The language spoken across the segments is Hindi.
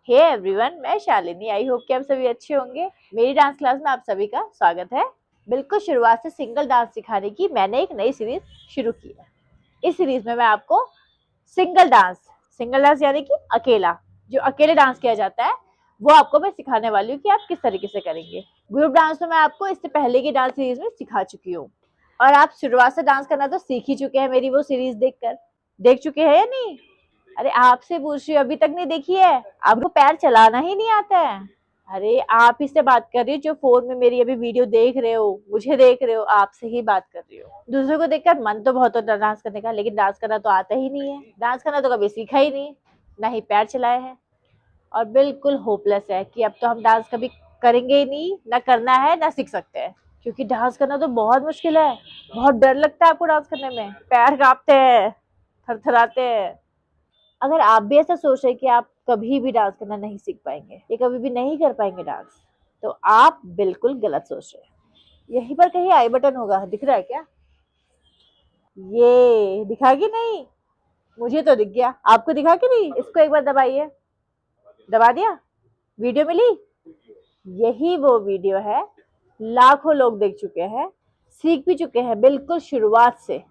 हे एवरीवन, मैं शालिनी। आई होप कि आप सभी अच्छे होंगे। मेरी डांस क्लास में आप सभी का स्वागत है। बिल्कुल शुरुआत से सिंगल डांस सिखाने की मैंने एक नई सीरीज शुरू की है। इस सीरीज में मैं आपको सिंगल डांस यानी कि अकेला, जो अकेले डांस किया जाता है वो आपको मैं सिखाने वाली हूँ कि आप किस तरीके से करेंगे। ग्रुप डांस तो मैं आपको इससे पहले की डांस सीरीज में सिखा चुकी हूँ और आप शुरुआत से डांस करना तो सीख ही चुके हैं मेरी वो सीरीज देख चुके हैं या नहीं? अरे आपसे पूछ रही हूँ, अभी तक नहीं देखी है? आपको पैर चलाना ही नहीं आता है? अरे आप ही से बात कर रही हो जो फोन में मेरी अभी वीडियो देख रहे हो, मुझे देख रहे हो, आपसे ही बात कर रही हो। दूसरों को देखकर मन तो बहुत होता है डांस करने का, लेकिन डांस करना तो आता ही नहीं है। डांस करना तो कभी सीखा ही नहीं, ना ही पैर चलाए हैं। और बिल्कुल होपलेस है कि अब तो हम डांस कभी करेंगे ही नहीं, ना करना है ना सीख सकते हैं, क्योंकि डांस करना तो बहुत मुश्किल है। बहुत डर लगता है आपको डांस करने में, पैर कांपते हैं, थरथराते हैं। अगर आप भी ऐसा सोच रहे कि आप कभी भी डांस करना नहीं सीख पाएंगे या कभी भी नहीं कर पाएंगे डांस, तो आप बिल्कुल गलत सोच रहे हैं। यहीं पर कहीं आई बटन होगा, दिख रहा है क्या? ये दिखा कि नहीं? मुझे तो दिख गया, आपको दिखा कि नहीं? इसको एक बार दबाइए। दबा दिया? वीडियो मिली? यही वो वीडियो है, लाखों लोग देख चुके हैं, सीख भी चुके हैं बिल्कुल शुरुआत से।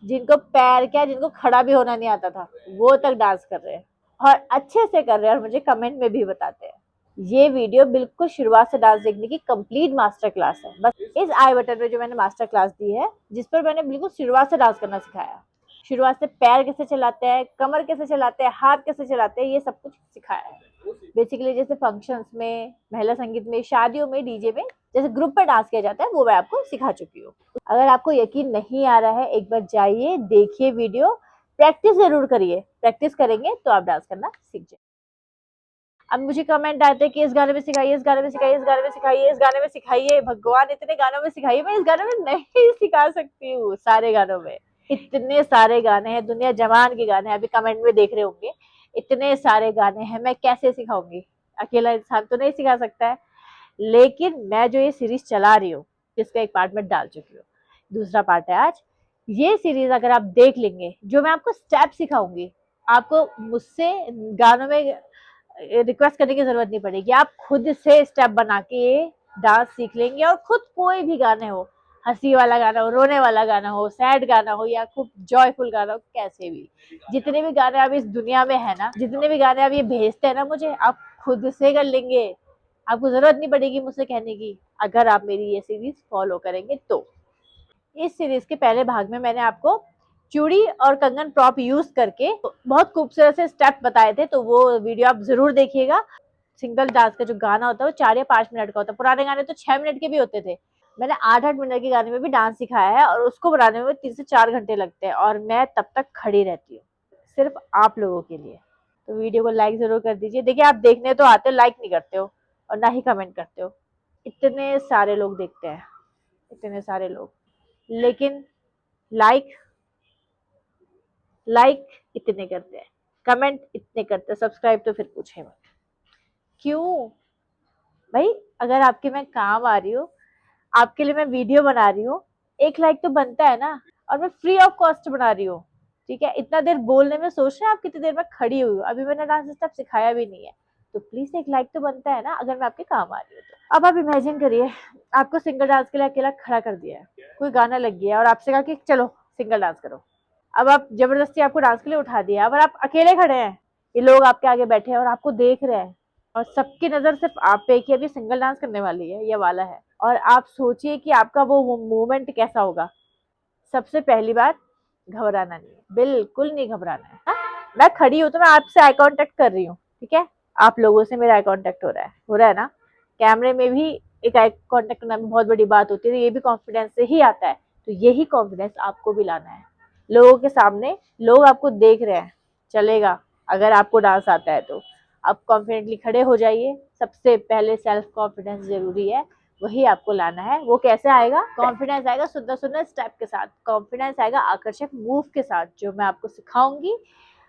जिनको पैर क्या, जिनको खड़ा भी होना नहीं आता था, वो तक डांस कर रहे हैं और अच्छे से कर रहे हैं और मुझे कमेंट में भी बताते हैं। ये वीडियो बिल्कुल शुरुआत से डांस देखने की कंप्लीट मास्टर क्लास है। बस इस आई बटन पे जो मैंने मास्टर क्लास दी है, जिस पर मैंने बिल्कुल शुरुआत से डांस करना सिखाया। शुरुआत से पैर कैसे चलाते हैं, कमर कैसे चलाते हैं, हाथ कैसे चलाते हैं, ये सब कुछ सिखाया है। बेसिकली जैसे फंक्शंस में, महिला संगीत में, शादियों में, डीजे में जैसे ग्रुप पर डांस किया जाता है, वो मैं आपको सिखा चुकी हूँ। अगर आपको यकीन नहीं आ रहा है, एक बार जाइए, देखिए वीडियो, प्रैक्टिस जरूर करिए। प्रैक्टिस करेंगे तो आप डांस करना सीख जाए। अब मुझे कमेंट आते हैं कि इस गाने में सिखाइए, इस गाने में सिखाइए, इस गाने में सिखाइए, इस गाने में सिखाइए। भगवान, इतने गानों में सिखाइए? मैं इस गाने में नहीं सिखा सकती हूँ। सारे गानों में, इतने सारे गाने हैं, दुनिया जहान के गाने हैं, अभी कमेंट में देख रहे होंगे। इतने सारे गाने हैं, मैं कैसे सिखाऊंगी? अकेला इंसान तो नहीं सिखा सकता है। लेकिन मैं जो ये सीरीज चला रही हूँ, जिसका एक पार्ट में डाल चुकी हूँ, दूसरा पार्ट है आज। ये सीरीज अगर आप देख लेंगे, जो मैं आपको स्टेप सिखाऊंगी, आपको मुझसे गानों में रिक्वेस्ट करने की जरूरत नहीं पड़ेगी। आप खुद से स्टेप बना के डांस सीख लेंगे और खुद कोई भी गाने हो, हंसी वाला गाना हो, रोने वाला गाना हो, सैड गाना हो या खूब जॉयफुल गाना हो, कैसे भी, जितने भी गाने आप इस दुनिया में है ना, जितने भी गाने आप ये भेजते हैं ना मुझे, आप खुद से कर लेंगे। आपको जरूरत नहीं पड़ेगी मुझसे कहने की, अगर आप मेरी ये सीरीज फॉलो करेंगे तो। इस सीरीज के पहले भाग में मैंने आपको चूड़ी और कंगन प्रॉप यूज करके बहुत खूबसूरत से स्टेप बताए थे, तो वो वीडियो आप जरूर देखिएगा। सिंगल डांस का जो गाना होता है वो 4 या 5 मिनट का होता है, पुराने गाने तो 6 मिनट के भी होते थे। मैंने 8-8 मिनट के गाने में भी डांस सिखाया है और उसको बनाने में 3 से 4 घंटे लगते हैं, और मैं तब तक खड़ी रहती हूँ सिर्फ आप लोगों के लिए। तो वीडियो को लाइक जरूर कर दीजिए। देखिए, आप देखने तो आते हो, लाइक नहीं करते हो और ना ही कमेंट करते हो। इतने सारे लोग देखते हैं, इतने सारे लोग, लेकिन लाइक लाइक इतने करते हैं, कमेंट इतने करते हैं, सब्सक्राइब तो फिर पूछे मत। क्यों भाई? अगर आपके मैं काम आ रही हूँ, आपके लिए मैं वीडियो बना रही हूँ, एक लाइक तो बनता है ना। और मैं फ्री ऑफ कॉस्ट बना रही हूँ, ठीक है? इतना देर बोलने में सोच रहे हैं आप कितनी देर में खड़ी हुई हूँ, अभी मैंने डांस स्टेप सिखाया भी नहीं है, तो प्लीज एक लाइक तो बनता है ना, अगर मैं आपके काम आ रही हूँ तो। अब आप इमेजिन करिए, आपको सिंगल डांस के लिए अकेला खड़ा कर दिया है, कोई गाना लग गया और आपसे कहा कि चलो सिंगल डांस करो। अब आप जबरदस्ती आपको डांस के लिए उठा दिया, अब आप अकेले खड़े हैं, ये लोग आपके आगे बैठे हैं और आपको देख रहे हैं, और सबकी नजर सिर्फ आप पे कि अभी सिंगल डांस करने वाली है, ये वाला है। और आप सोचिए कि आपका वो मोमेंट कैसा होगा। सबसे पहली बात, घबराना नहीं है, बिल्कुल नहीं घबराना है। हाँ? मैं खड़ी हूँ तो मैं आपसे आई कांटेक्ट कर रही हूँ, ठीक है? आप लोगों से मेरा आई कांटेक्ट हो रहा है ना? कैमरे में भी एक आई कांटेक्ट करना भी बहुत बड़ी बात होती है, तो ये भी कॉन्फिडेंस से ही आता है। तो यही कॉन्फिडेंस आपको भी लाना है। लोगों के सामने लोग आपको देख रहे हैं, चलेगा अगर आपको डांस आता है तो। आप कॉन्फिडेंटली खड़े हो जाइए। सबसे पहले सेल्फ कॉन्फिडेंस जरूरी है, वही आपको लाना है। वो कैसे आएगा? कॉन्फिडेंस आएगा सुंदर सुंदर स्टेप के साथ, कॉन्फिडेंस आएगा आकर्षक मूव के साथ, जो मैं आपको सिखाऊंगी।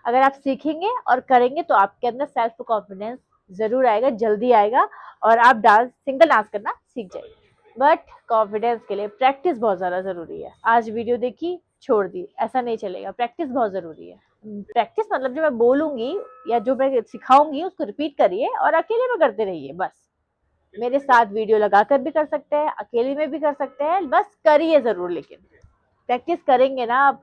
अगर आप सीखेंगे और करेंगे तो आपके अंदर सेल्फ कॉन्फिडेंस जरूर आएगा, जल्दी आएगा, और आप सिंगल डांस करना सीख जाएंगे। बट कॉन्फिडेंस के लिए प्रैक्टिस बहुत ज्यादा जरूरी है। आज वीडियो देखी, छोड़ दी, ऐसा नहीं चलेगा। प्रैक्टिस बहुत जरूरी है। प्रैक्टिस मतलब जो मैं बोलूंगी या जो मैं सिखाऊंगी उसको रिपीट करिए और अकेले में करते रहिए बस। मेरे साथ वीडियो लगाकर भी कर सकते हैं, अकेले में भी कर सकते हैं, बस करिए जरूर। लेकिन प्रैक्टिस करेंगे ना आप,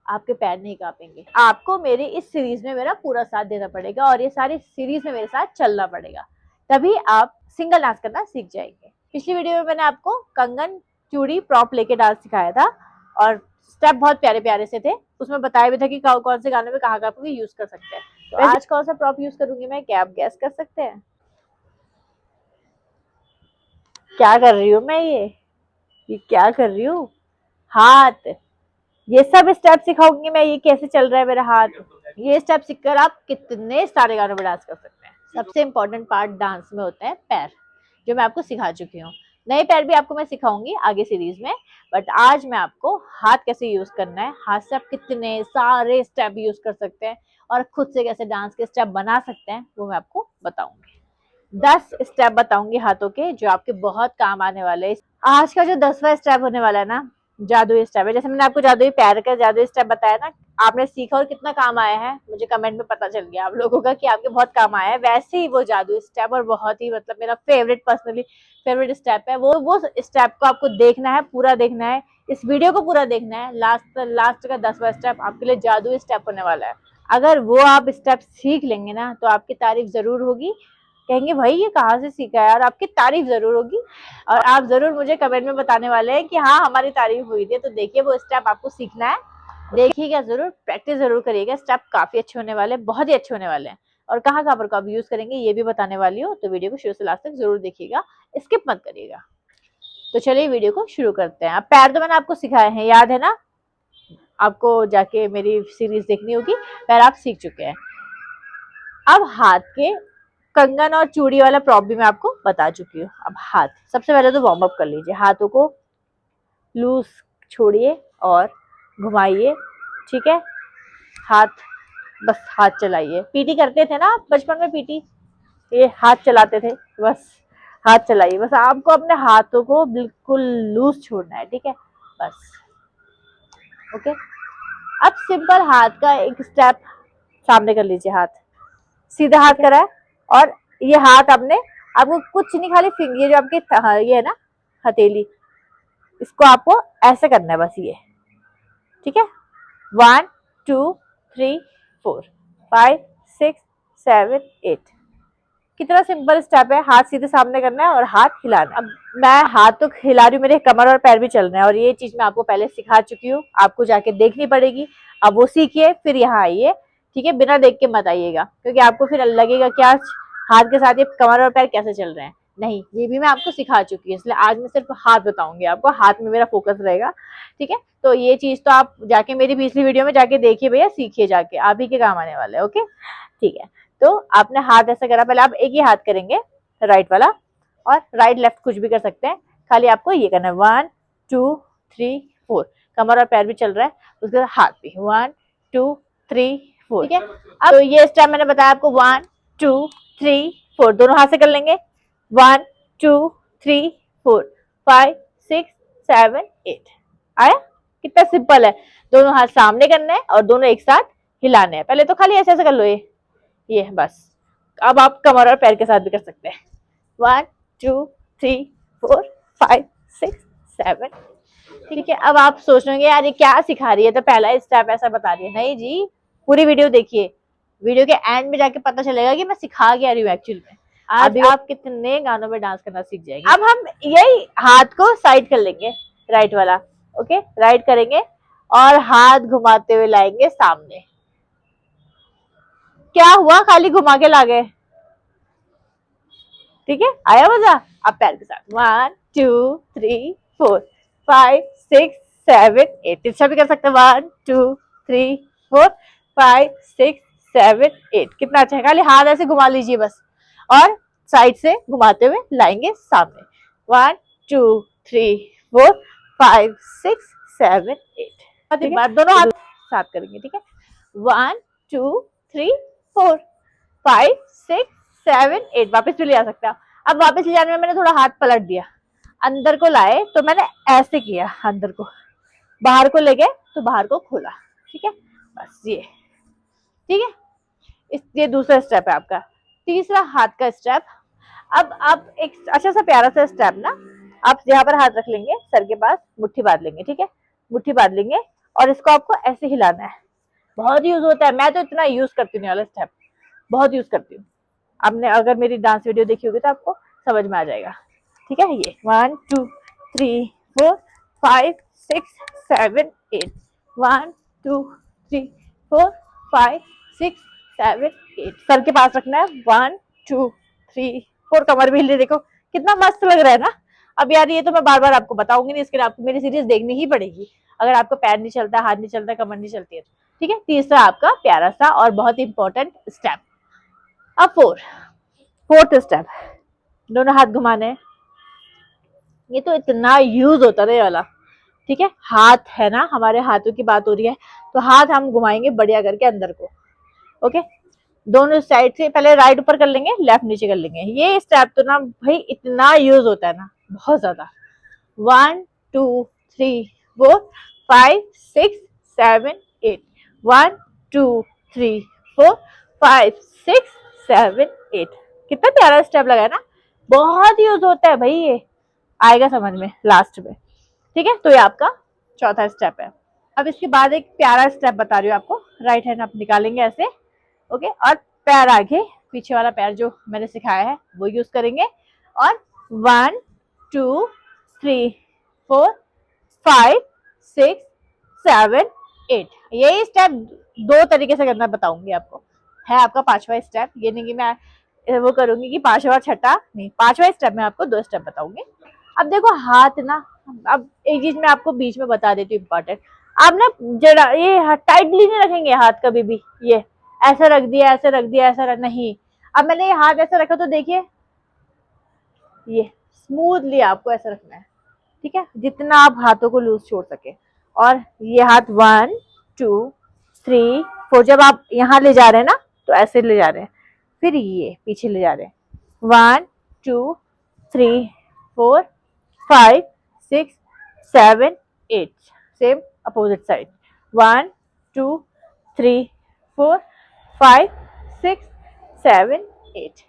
आपके पैर नहीं कांपेंगे। आपको मेरे इस सीरीज में मेरा पूरा साथ देना पड़ेगा और ये सारी सीरीज में मेरे साथ चलना पड़ेगा, तभी आप सिंगल डांस करना सीख जाएंगे। पिछली वीडियो में मैंने आपको कंगन, चूड़ी, प्रॉप लेके डांस सिखाया था और स्टेप बहुत प्यारे प्यारे से थे। उसमें बताया भी था कि कौन से गाने में कहाँ कहाँ यूज कर सकते हैं। तो आज कौन सा प्रॉप यूज करूंगी मैं, क्या आप गैस कर सकते हैं? क्या कर रही हूँ मैं? ये क्या कर रही हूँ? हाथ, ये सब स्टेप सिखाऊंगी मैं। ये कैसे चल रहा है मेरा हाथ, ये स्टेप सीखकर आप कितने सारे गानों में डांस कर सकते हैं। सबसे इम्पोर्टेंट पार्ट डांस में होता है पैर, जो मैं आपको सिखा चुकी हूँ। नए पैर भी आपको मैं सिखाऊंगी आगे सीरीज में, बट आज मैं आपको हाथ कैसे यूज करना है, हाथ से आप कितने सारे स्टेप यूज कर सकते हैं और खुद से कैसे डांस के स्टेप बना सकते हैं, वो मैं आपको बताऊंगी। 10 स्टेप बताऊंगी हाथों के जो आपके बहुत काम आने वाले हैं। आज का जो 10वां स्टेप होने वाला है ना, जादुई स्टेप है। जैसे मैंने आपको जादुई पैर का जादुई स्टेप बताया ना, आपने सीखा और कितना काम आया है, मुझे कमेंट में पता चल गया आप लोगों का कि आपके बहुत काम आया है। वैसे ही वो जादुई स्टेप और बहुत ही मतलब मेरा फेवरेट, पर्सनली फेवरेट स्टेप है वो स्टेप को आपको देखना है, पूरा देखना है, इस वीडियो को पूरा देखना है। लास्ट का 10वां स्टेप आपके लिए जादुई स्टेप होने वाला है। अगर वो आप स्टेप सीख लेंगे ना तो आपकी तारीफ जरूर होगी, कहेंगे भाई ये कहाँ से सीखा है, और आपकी तारीफ जरूर होगी। और आप जरूर मुझे कमेंट में बताने वाले हैं कि हाँ हमारी तारीफ हुई थी। तो देखिए वो स्टेप आपको सीखना है, देखिएगा जरूर, प्रैक्टिस जरूर करिएगा। स्टेप काफी अच्छे होने वाले हैं, बहुत ही अच्छे होने वाले हैं। और कहाँ कहाँ पर कब यूज करेंगे ये भी बताने वाली हूँ, तो वीडियो को शुरू से लास्ट तक जरूर देखिएगा, स्किप मत करिएगा। तो चलिए वीडियो को शुरू करते हैं। अब पैर तो मैंने आपको सिखाए हैं, याद है ना? आपको जाके मेरी सीरीज देखनी होगी, पैर आप सीख चुके हैं। अब हाथ के कंगन और चूड़ी वाला प्रॉप भी मैं आपको बता चुकी हूँ। अब हाथ, सबसे पहले तो वार्म अप कर लीजिए। हाथों को लूज छोड़िए और घुमाइए, ठीक है? हाथ, बस हाथ चलाइए। पीटी करते थे ना आप बचपन में, पीटी, ये हाथ चलाते थे, बस हाथ चलाइए। बस आपको अपने हाथों को बिल्कुल लूज छोड़ना है, ठीक है? बस, ओके। अब सिंपल हाथ का एक स्टेप सामने कर लीजिए। हाथ सीधा हाथ करा है और ये हाथ आपने, आपको कुछ नहीं, खाली फिंगर, ये जो आपके ये है ना हथेली, इसको आपको ऐसे करना है बस, ये, ठीक है? 1 2 3 4 5 6 7 8। कितना सिंपल स्टेप है। हाथ सीधे सामने करना है और हाथ हिलाना। अब मैं हाथ तो हिला रही हूँ, मेरे कमर और पैर भी चल रहे हैं, और ये चीज मैं आपको पहले सिखा चुकी हूँ, आपको जाके देखनी पड़ेगी। अब वो सीखिए, फिर यहाँ आइए, ठीक है? बिना देख के मत आइएगा, क्योंकि आपको फिर लगेगा क्या हाथ के साथ ये कमर और पैर कैसे चल रहे हैं। नहीं, ये भी मैं आपको सिखा चुकी हूँ, इसलिए आज मैं सिर्फ हाथ बताऊंगी आपको, हाथ में मेरा फोकस रहेगा, ठीक है? तो ये चीज तो आप जाके मेरी पिछली वीडियो में जाके देखिए भैया, सीखिए जाके, आप ही के काम आने वाला है, ओके? ठीक है, तो आपने हाथ ऐसा करा, पहले आप एक ही हाथ करेंगे, राइट वाला, और राइट लेफ्ट कुछ भी कर सकते हैं, खाली आपको ये करना है 1 2 3 4। कमर और पैर भी चल रहा है, उसके बाद हाथ भी 1 2 3 4, ठीक है? अब तो ये स्टेप मैंने बताया आपको, 1 2 3 4, दोनों हाथ से कर लेंगे। 1 2 3 4 5 6 7 8। आया? कितना सिंपल है। दोनों हाथ सामने करने हैं और दोनों एक साथ हिलाने हैं। पहले तो खाली ऐसे ऐसे कर लो, ये बस। अब आप कमर और पैर के साथ भी कर सकते हैं। 1 2 3 4 5 6 7, ठीक है? अब आप सोच रहे होंगे यार ये क्या सिखा रही है, तो पहला स्टेप ऐसा बता रही है। नहीं जी, पूरी वीडियो देखिए, वीडियो के एंड में जाके पता चलेगा कि मैं सिखा क्या रही हूँ एक्चुअल में। आज आप कितने गानों में डांस करना सीख जाएंगे। अब हम यही हाथ को साइड कर लेंगे, राइट वाला, ओके? राइट करेंगे और हाथ घुमाते हुए लाएंगे सामने। क्या हुआ, खाली घुमा के ला गए, ठीक है? आया मजा? अब पैर के साथ 1 2 3 4 5 6 7 8। तिरछा भी कर सकते हैं, 1 2 3 4 5 6 7 8। कितना अच्छा है। खाली हाथ ऐसे घुमा लीजिए बस, और साइड से घुमाते हुए लाएंगे सामने। 1 2 3 4 5 6 7 8। एक बार दोनों हाथ साथ करेंगे, ठीक है? 1 2 3 4 5 6 7 8। वापस भी ले आ सकते हैं। अब वापस ले जाने में मैंने थोड़ा हाथ पलट दिया, अंदर को लाए तो मैंने ऐसे किया, अंदर को, बाहर को ले गए तो बाहर को खोला, ठीक है? बस ये ठीक है, ये दूसरा स्टेप है आपका। तीसरा हाथ का स्टेप। अब आप एक अच्छा सा प्यारा सा स्टेप ना, आप यहाँ पर हाथ रख लेंगे सर के पास, मुट्ठी बांध लेंगे, ठीक है, मुट्ठी बांध लेंगे और इसको आपको ऐसे हिलाना है। बहुत यूज होता है, मैं तो इतना यूज करती हूँ वाला स्टेप, बहुत यूज करती हूँ। आपने अगर मेरी डांस वीडियो देखी होगी तो आपको समझ में आ जाएगा। ठीक है, ये 1 2 3 4 5 6 7 8, 1 2 3 4 5 6 7 8, सर के पास रखना है। 1 2 3 4, कमर भी हिल रही, देखो कितना मस्त लग रहा है ना। अब यार ये तो मैं बार बार आपको बताऊंगी नहीं, इसके लिए आपको मेरी सीरीज देखनी ही पड़ेगी, अगर आपका पैर नहीं चलता, हाथ नहीं चलता, कमर नहीं चलती है। ठीक है, तीसरा आपका प्यारा सा और बहुत इंपॉर्टेंट स्टेप। अब फोर्थ स्टेप, दोनों हाथ घुमाने हैं। ये तो इतना यूज होता है ये वाला। ठीक है, हाथ है ना, हमारे हाथों की बात हो रही है, तो हाथ हम घुमाएंगे बढ़िया करके अंदर को। ओके, दोनों साइड से पहले राइट ऊपर कर लेंगे, लेफ्ट नीचे कर लेंगे। ये स्टेप तो ना भाई इतना यूज होता है ना, बहुत ज्यादा। 1 2 3 4 5 6 7 8, 1 2 3 4 5 6 7 8, कितना प्यारा स्टेप लगा है ना, बहुत यूज होता है भाई, ये आएगा समझ में लास्ट में। ठीक है, तो ये आपका चौथा स्टेप है। अब इसके बाद एक प्यारा स्टेप बता रही हूँ आपको। राइट हैंड आप निकालेंगे ऐसे, ओके, और पैर आगे, पीछे वाला पैर जो मैंने सिखाया है वो यूज करेंगे, और 1 2 3 4 5 6 7 8, यही स्टेप दो तरीके से करना बताऊंगी आपको। है आपका पांचवा स्टेप, ये नहीं कि मैं वो करूंगी कि पांचवा छठा नहीं, पांचवा स्टेप में आपको 2 स्टेप बताऊंगी। अब देखो हाथ ना, अब एक चीज मैं आपको बीच में बता देती हूँ इम्पोर्टेंट। आप ना जरा ये टाइटली नहीं रखेंगे हाथ कभी भी, ये ऐसा रख दिया, ऐसा रख दिया, ऐसा नहीं। अब मैंने ये हाथ ऐसा रखा तो देखिए, ये स्मूथली आपको ऐसा रखना है। ठीक है, जितना आप हाथों को लूज छोड़ सके। और ये हाथ 1 2 3 4, जब आप यहाँ ले जा रहे हैं ना तो ऐसे ले जा रहे हैं, फिर ये पीछे ले जा रहे हैं। 1 2 3 4 5 6 7 8, सेम अपोजिट साइड। 1 2 3 4 5 6 7 8।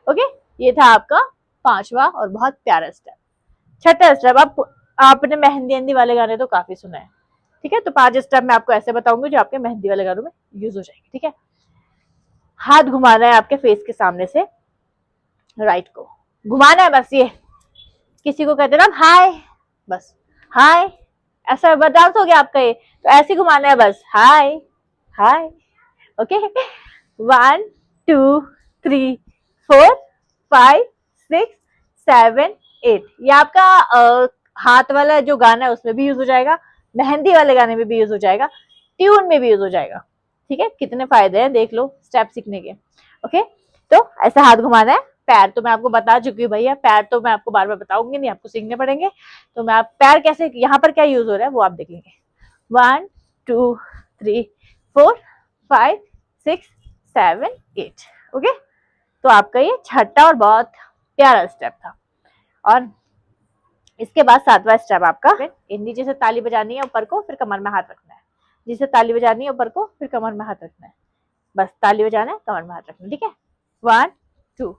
ओके, ये था आपका पांचवा और बहुत प्यारा स्टेप। छठा स्टेप, आपने मेहंदी मेहंदी वाले गाने तो काफी सुना है। ठीक है, तो 5 स्टेप मैं आपको ऐसे बताऊंगी जो आपके मेहंदी वाले गानों में यूज हो जाएंगे। ठीक है, हाथ घुमाना है आपके फेस के सामने से, राइट को घुमाना है बस। ये किसी को कहते ना हाय, बस हाय, ऐसा डांस हो गया आपका, ये तो ऐसे घुमाना है बस, हाय हाय। ओके, 1 2 3 4 5 6 7 8, ये आपका हाथ वाला जो गाना है उसमें भी यूज हो जाएगा, मेहंदी वाले गाने में भी यूज हो जाएगा, ट्यून में भी यूज हो जाएगा। ठीक है, कितने फायदे हैं देख लो स्टेप सीखने के। ओके, तो ऐसा हाथ घुमाना है। पैर तो मैं आपको बता चुकी हूँ भैया, पैर तो मैं आपको बार बार बताऊंगी नहीं, आपको सीखने पड़ेंगे। तो मैं आप पैर कैसे, यहाँ पर क्या यूज हो रहा है वो आप देख लेंगे। 1 2 3 4 5 6 7 8। ओके, तो आपका ये छठा और बहुत प्यारा स्टेप था। और इसके बाद सातवां स्टेप आपका, नीचे से ताली बजानी है ऊपर को, फिर कमर में हाथ रखना है। जिसे ताली बजानी है ऊपर को, फिर कमर में हाथ रखना है, बस ताली बजाना है, कमर में हाथ रखना है। ठीक है, 1 2,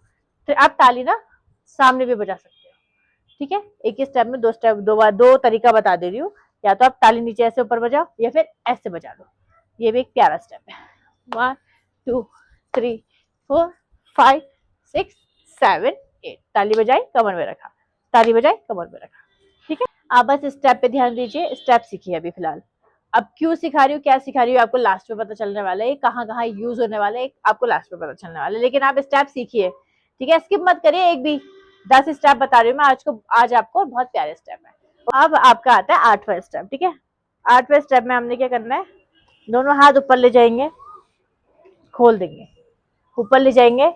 फिर आप ताली ना सामने भी बजा सकते हो। ठीक है, एक ही स्टेप में 2 स्टेप, दो तरीका बता दे रही हूँ, या तो आप ताली नीचे ऐसे ऊपर बजाओ या फिर ऐसे बजा लो। ये भी एक प्यारा स्टेप है। 1 2 3 4 5 6 7 8, ताली बजाई कमर में रखा, ताली बजाई कमर में रखा। ठीक है, आप बस स्टेप पे ध्यान दीजिए, स्टेप सीखिए अभी फिलहाल। अब क्यों सिखा रही हूँ, क्या सिखा रही हूँ, आपको लास्ट में पता चलने वाला है, कहाँ कहाँ यूज होने वाला है, आपको लास्ट में पता चलने वाला है, लेकिन आप स्टेप सीखिए। ठीक है, स्किप मत करिए एक भी। 10 स्टेप बता रही हूँ मैं आज आपको, बहुत प्यारे स्टेप है। अब आपका आता है 8वां स्टेप। ठीक है, 8वें स्टेप में हमने क्या करना है, दोनों हाथ ऊपर ले जाएंगे, खोल देंगे, ऊपर ले जाएंगे,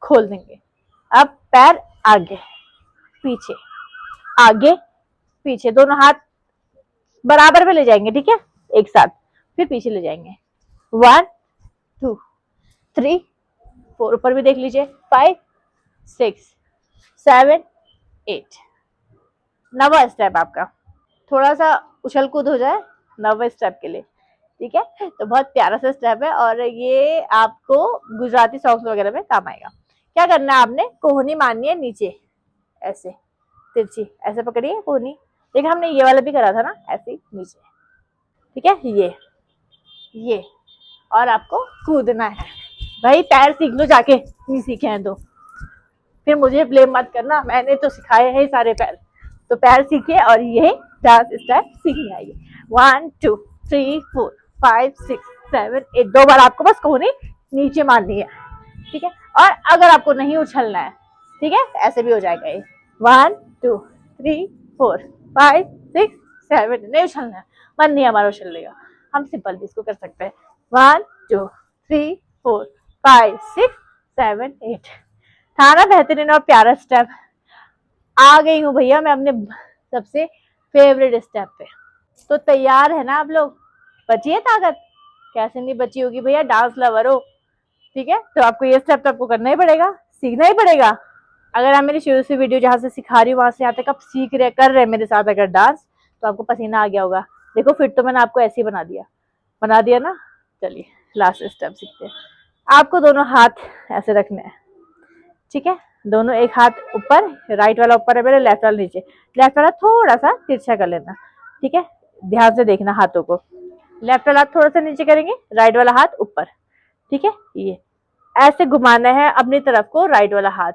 खोल देंगे। अब पैर आगे पीछे, आगे पीछे, दोनों हाथ बराबर में ले जाएंगे। ठीक है, एक साथ, फिर पीछे ले जाएंगे। 1 2 3 4, ऊपर भी देख लीजिए, 5 6 7 8। 9वां स्टेप आपका, थोड़ा सा उछल कूद हो जाए 9वें स्टेप के लिए। ठीक है, तो बहुत प्यारा सा स्टेप है और ये आपको गुजराती सॉन्ग्स वगैरह में काम आएगा। क्या करना है, आपने कोहनी मारनी है नीचे ऐसे तिरछी, ऐसे पकड़िए कोहनी। देखिए हमने ये वाला भी करा था ना, ऐसे नीचे, ठीक है, ये और आपको कूदना है। भाई पैर सीख लो जाके, नहीं सीखे हैं तो फिर मुझे ब्लेम मत करना, मैंने तो सिखाए हैं सारे पैर। तो पैर सीखिए और ये डांस स्टेप सीखने आइए। 1 2 3 4 5 6 7 8, 2 बार आपको बस कोहनी नीचे मारनी है, ठीक है। और अगर आपको नहीं उछलना है, ठीक है, ऐसे भी हो जाएगा ये। 1 2 3 4 5 6 7, नहीं उछलना है, मन नहीं हमारा उछलने का, हम सिंपल भी इसको कर सकते हैं। 1 2 3 4 5 6 7 8। था ना बेहतरीन और प्यारा स्टेप। आ गई हूँ भैया मैं अपने सबसे फेवरेट स्टेप पे। तो तैयार है ना आप लोग? बची है ताकत? कैसे नहीं बची होगी भैया, डांस लवर हो, ठीक है। तो आपको ये स्टेप तो आपको करना ही पड़ेगा, सीखना ही पड़ेगा। अगर आप मेरी शुरू से वीडियो जहाँ से सिखा रही हूँ वहां से यहाँ तक आप सीख रहे कर रहे मेरे साथ अगर डांस, तो आपको पसीना आ गया होगा। देखो फिर तो मैंने आपको ऐसे ही बना दिया ना। चलिए लास्ट स्टेप सीखते हैं। आपको दोनों हाथ ऐसे रखने हैं, ठीक है, दोनों एक हाथ ऊपर, राइट वाला ऊपर है मेरे, लेफ्ट वाला नीचे। लेफ्ट वाला थोड़ा सा तिरछा कर लेना, ठीक है, ध्यान से देखना हाथों को। लेफ्ट वाला हाथ थोड़ा सा नीचे करेंगे, राइट वाला हाथ ऊपर, ठीक है। ये ऐसे घुमाना है अपनी तरफ को, राइट वाला हाथ,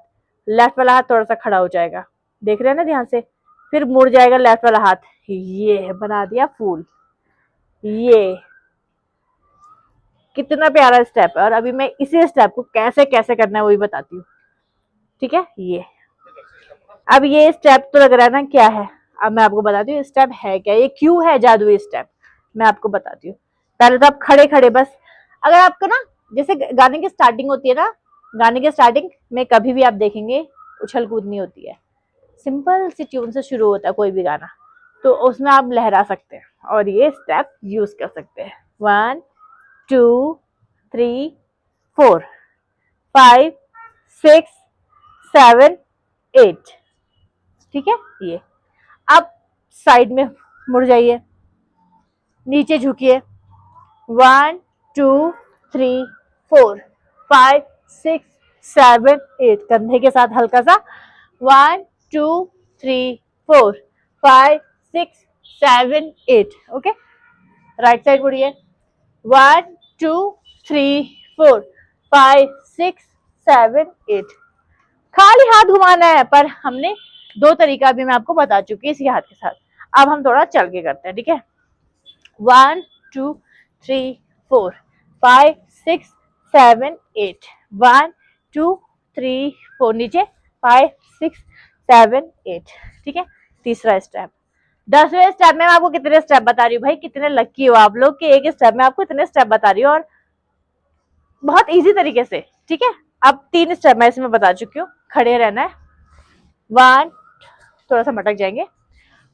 लेफ्ट वाला हाथ थोड़ा सा खड़ा हो जाएगा, देख रहे हैं ना ध्यान से, फिर मुड़ जाएगा लेफ्ट वाला हाथ। ये बना दिया फूल। ये कितना प्यारा स्टेप है। और अभी मैं इसी स्टेप को कैसे कैसे करना है वही बताती हूँ, ठीक है। ये अब ये स्टेप तो लग रहा है ना क्या है, अब मैं आपको बताती हूँ स्टेप है क्या, ये क्यों है जादुई स्टेप, मैं आपको बताती हूँ। पहले तो आप खड़े खड़े बस, अगर आपको ना जैसे गाने की स्टार्टिंग होती है ना, गाने के स्टार्टिंग में कभी भी आप देखेंगे उछल कूद नहीं होती है, सिंपल सी ट्यून से शुरू होता है कोई भी गाना, तो उसमें आप लहरा सकते हैं और ये स्टेप यूज कर सकते हैं। 1 2 3 4 5 6 7 8, ठीक है। ये अब साइड में मुड़ जाइए, नीचे झुकिए। 1 2 3 4 5 6 7 8, कंधे के साथ हल्का सा। 1 2 3 4 5 6 7 8, ओके। Right side मुड़िए। 1 2 3 4 5 6 7 8, खाली हाथ घुमाना है, पर हमने 2 तरीका भी मैं आपको बता चुकी हूँ इसी हाथ के साथ। अब हम थोड़ा चल के करते हैं, ठीक है। 1 2 3 4 5 6 7 8, 1 2 3 4, नीचे 5 6 7 8, ठीक है। तीसरा स्टेप, 10वें स्टेप में मैं आपको कितने स्टेप बता रही हूँ भाई, कितने लकी हो आप लोग कि एक स्टेप में आपको इतने स्टेप बता रही हूँ और बहुत इजी तरीके से, ठीक है। अब 3 स्टेप मैं इसमें बता चुकी हूँ, खड़े रहना है। 1, थोड़ा सा मटक जाएंगे।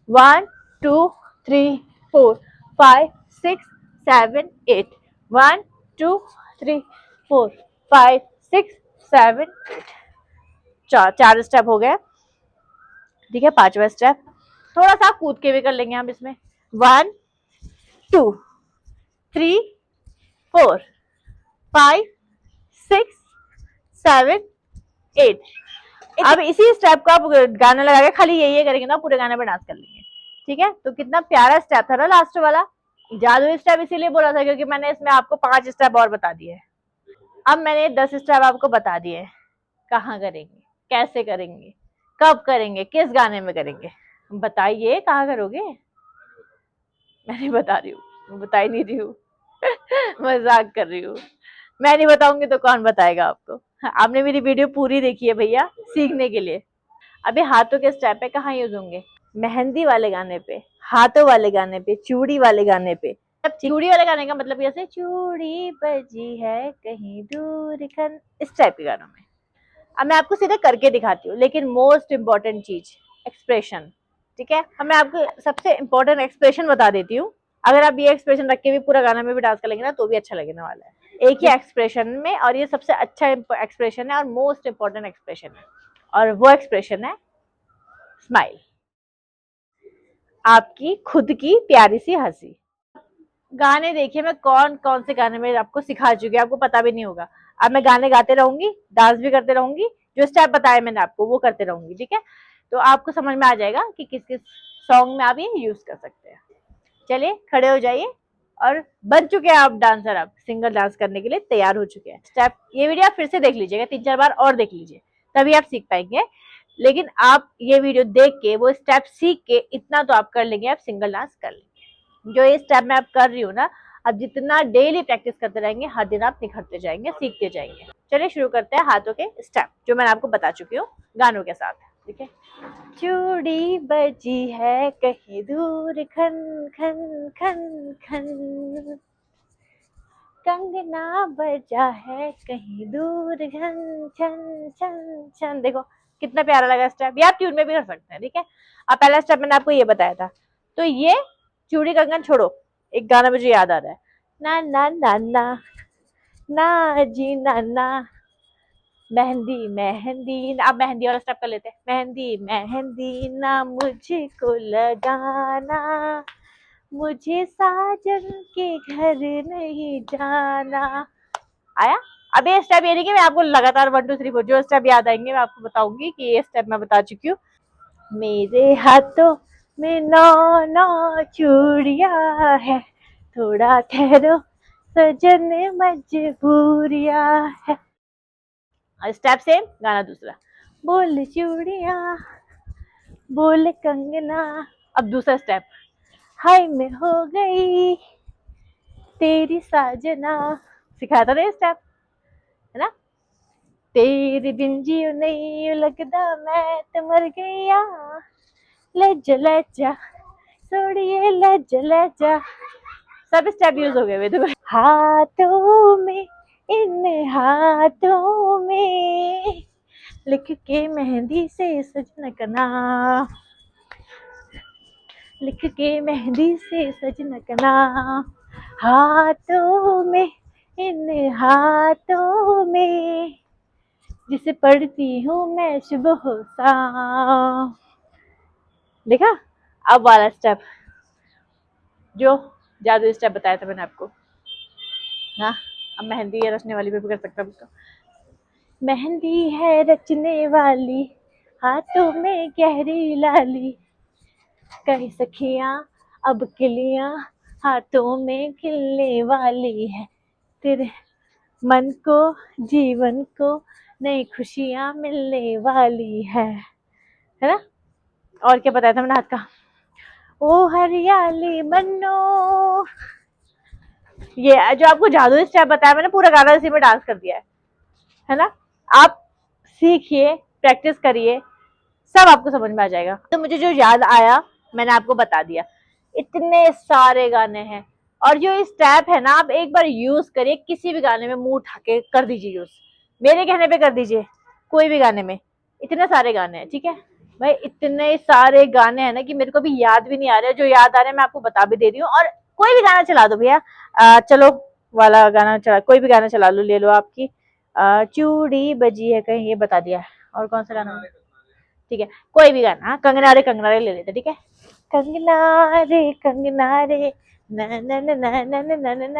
1 2 3 4 5 6 7 8, 1 2 3 4 5 6 7 8, चार स्टेप हो गए, ठीक है। 5वां स्टेप थोड़ा सा कूद के भी कर लेंगे हम इसमें। 1 2 3 4 5 6 7 8। अब इसी स्टेप को आप गाना लगा के खाली ये करेंगे ना, पूरे गाने पे डांस कर लेंगे, ठीक है। तो कितना प्यारा स्टेप था ना लास्ट वाला, जादुई स्टेप इसीलिए बोला था क्योंकि मैंने इसमें आपको 5 स्टेप और बता दिए। अब मैंने 10 स्टेप आपको बता दिए, कहाँ करेंगे, कैसे करेंगे, कब करेंगे, किस गाने में करेंगे, बताइए कहाँ करोगे। मैं नहीं बता रही हूँ, मैं बता ही नहीं रही हूँ मजाक कर रही हूँ। मैं नहीं बताऊंगी तो कौन बताएगा आपको। आपने मेरी वीडियो पूरी देखी है भैया सीखने के लिए। अभी हाथों के स्टेप पे कहाँ यूज होंगे, मेहंदी वाले गाने पे, हाथों वाले गाने पे, चूड़ी वाले गाने पे। अब चूड़ी वाले गाने का मतलब जैसे चूड़ी बजी है कहीं दूर खन, इस टाइप के गानों में। अब मैं आपको सीधे करके दिखाती हूँ, लेकिन मोस्ट इम्पोर्टेंट चीज एक्सप्रेशन, ठीक है। अब मैं आपको सबसे इम्पोर्टेंट एक्सप्रेशन बता देती हूँ। अगर आप ये एक्सप्रेशन रख के भी पूरा गाना में भी डांस कर लेंगे ना तो भी अच्छा लगने वाला है, एक ही एक्सप्रेशन में। और ये सबसे अच्छा एक्सप्रेशन है और मोस्ट इम्पोर्टेंट एक्सप्रेशन है, और वो एक्सप्रेशन है स्माइल, आपकी खुद की प्यारी सी हंसी। गाने देखिए मैं कौन कौन से गाने में आपको सिखा चुकी हूँ, आपको पता भी नहीं होगा। अब मैं गाने गाते रहूंगी, डांस भी करते रहूंगी, जो स्टेप बताए मैंने आपको वो करते रहूंगी, ठीक है। तो आपको समझ में आ जाएगा कि किस किस सॉन्ग में आप ये यूज कर सकते हैं। चलिए खड़े हो जाइए, और बन चुके हैं आप डांसर, आप सिंगल डांस करने के लिए तैयार हो चुके हैं। स्टेप ये वीडियो आप फिर से देख लीजिएगा, 3-4 बार और देख लीजिए, तभी आप सीख पाएंगे। लेकिन आप ये वीडियो देख के वो स्टेप सीख के इतना तो आप कर लेंगे, आप सिंगल डांस कर लेंगे। जो ये स्टेप मैं आप कर रही हूँ ना, अब जितना डेली प्रैक्टिस करते रहेंगे, हर दिन आप निखरते जाएंगे, सीखते जाएंगे। चलिए शुरू करते हैं हाथों के स्टेप, जो मैंने आपको बता चुकी हूँ गानों के साथ, ठीक है। चूड़ी बजी है कहीं दूर, खन खन खन खन, कंगना बजा है कहीं दूर, घन छन छन छन। देखो कितना प्यारा लगा स्टेप, ये आप ट्यून में भी कर सकते हैं, ठीक है। अब पहला स्टेप मैंने आपको ये बताया था, तो ये चूड़ी कंगन छोड़ो, एक गाना मुझे याद आ रहा है, ना ना ना ना ना जी ना ना, मेहंदी मेहंदी। अब मेहंदी वाला स्टेप कर लेते हैं, मेहंदी मेहंदी ना मुझको लगाना, मुझे साजन के घर नहीं जाना। आया। अब ये स्टेप ये नहीं कि मैं आपको लगातार 1 2 3 4 जो स्टेप याद आएंगे मैं आपको बताऊंगी कि ये स्टेप मैं बता चुकी हूँ। मेरे हाथों में 9 9 चूड़ियां है, थोड़ा ठहरो सजन मजबूरिया है। स्टेप सेम, गाना दूसरा, बोल चूड़ियां बोल कंगना। अब दूसरा स्टेप, हाय मैं हो गई तेरी साजना, सिखाया था ना ये स्टेप, है ना। तेरे बिन जियो नहीं लगदा मैं तो मर गईया, लज्जा लज्जा सोड़िए लज्जा लज्जा। सब स्टेप यूज हो गए हुए थे। हाथों में, इन हाथों में लिख के मेहंदी से सजना का नाम, लिख के मेहंदी से सजना का नाम, हाथों में, इन हाथों में जिसे पढ़ती हूँ मैं सुबह हो शाम। देखा। अब वाला स्टेप, जो जादू स्टेप बताया था मैंने आपको ना, अब मेहंदी या रचने वाली भी कर सकता हूँ। मेहंदी है रचने वाली, हाथों में गहरी लाली, कहीं सखियां अब किलियां हाथों में खिलने वाली है, तेरे मन को जीवन को नई खुशियां मिलने वाली है ना। और क्या बताया था मैंने हाथ का, ओ हरियाली मन्नो। ये जो आपको जादू स्टेप बताया मैंने, पूरा गाना इसी में डांस कर दिया है ना। आप सीखिए, प्रैक्टिस करिए, सब आपको समझ में आ जाएगा। तो मुझे जो याद आया मैंने आपको बता दिया। इतने सारे गाने हैं, और जो स्टेप है ना आप एक बार यूज करिए, किसी भी गाने में मुंह उठा के कर दीजिए यूज, मेरे कहने पे कर दीजिए, कोई भी गाने में। इतने सारे गाने हैं, ठीक है भाई, इतने सारे गाने हैं ना कि मेरे को भी याद भी नहीं आ रहे। जो याद आ रहे हैं मैं आपको बता भी दे रही हूँ। और कोई भी गाना चला दो भैया, चलो वाला गाना चला, कोई भी गाना चला लो, ले लो आपकी चूड़ी बजी है कहीं, ये बता दिया। और कौन सा गाना, ठीक है कोई भी गाना, कंगना रे ले लेते, ठीक है। कंगना रे न न न न न न न न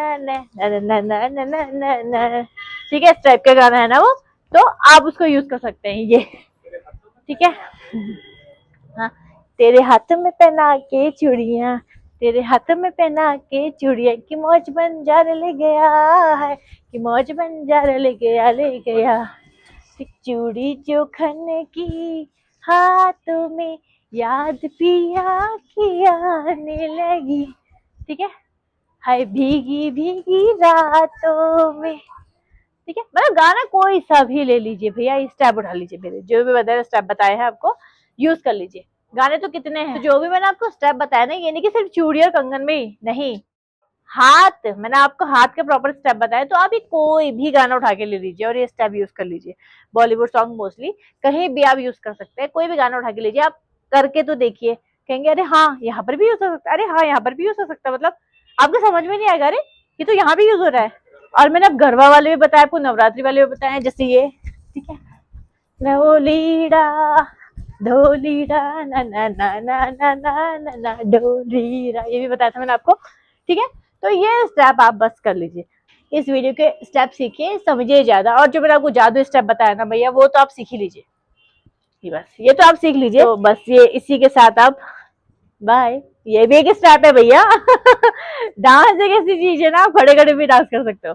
न न न, ठीक है, इस टाइप का गाना है ना वो, तो आप उसको यूज कर सकते हैं ये, ठीक है। हाँ, तेरे हाथ में पहना के चूड़ियां, तेरे हाथ में पहना के चूड़ियां की मौज बंजार ले गया है, कि मौज बंजार ले गया। चूड़ी जो खन की हाथों में, याद पिया की आने लगी, ठीक है। हाय भीगी भीगी रातों में, ठीक है। मतलब गाना कोई सा भी ले लीजिए भैया, स्टेप उठा लीजिए, मेरे जो भी बताए स्टेप बताए हैं आपको यूज कर लीजिए। गाने तो कितने हैं, तो जो भी मैंने आपको स्टेप बताया ना, ये नहीं कि सिर्फ चूड़ी और कंगन में ही नहीं, हाथ, मैंने आपको हाथ के प्रॉपर स्टेप बताए, तो आप ये कोई भी गाना उठा के ले लीजिए और ये स्टेप यूज कर लीजिए। बॉलीवुड सॉन्ग मोस्टली कहीं भी आप यूज कर सकते हैं, कोई भी गाना उठा के लीजिए, आप करके तो देखिए, कहेंगे अरे हाँ यहाँ पर भी यूज हो सकता है, अरे हाँ यहाँ पर भी यूज हो सकता है, मतलब आपको समझ में नहीं आएगा अरे ये तो यहाँ भी यूज हो रहा है। और मैंने अब गरबा वाले भी बताया आपको, नवरात्रि वाले भी बताए, जैसे ये, ठीक है, ढोलीड़ा ढोलीड़ा ना ना ना ना ना ना ना ना ढोलीड़ा, ये भी बताया था मैंने आपको, ठीक है। तो ये स्टेप आप बस कर लीजिए। इस वीडियो के स्टेप सीखिए, समझिए ज्यादा। और जो मैंने आपको जादू स्टेप बताया ना भैया, वो तो आप सीख ही लीजिए। बस ये तो आप सीख लीजिए। तो बस ये इसी के साथ आप बाय। ये भी एक स्टेप है भैया। डांस एक ऐसी चीज है ना, आप खड़े खड़े भी डांस कर सकते हो,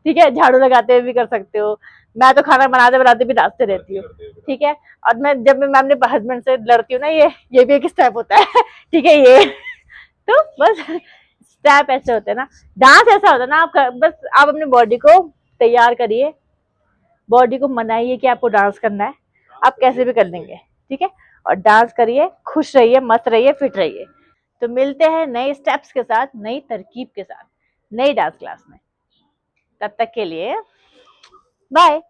ठीक है, झाड़ू लगाते हुए भी कर सकते हो। मैं तो खाना बनाते बनाते भी नाचते रहती हूँ, ठीक है। और जब मैं अपने हस्बैंड से लड़ती हूँ ना, ये भी एक स्टेप होता है। ठीक है ये। तो बस स्टेप ऐसे होते हैं ना, डांस ऐसा होता है ना, बस आप अपनी बॉडी को तैयार करिए, बॉडी को मनाइए कि आपको डांस करना है, आप कैसे भी कर लेंगे, ठीक है। और डांस करिए, खुश रहिए, मस्त रहिए, फिट रहिए। तो मिलते हैं नए स्टेप्स के साथ, नई तरकीब के साथ, नई डांस क्लास में। तब तक के लिए बाय।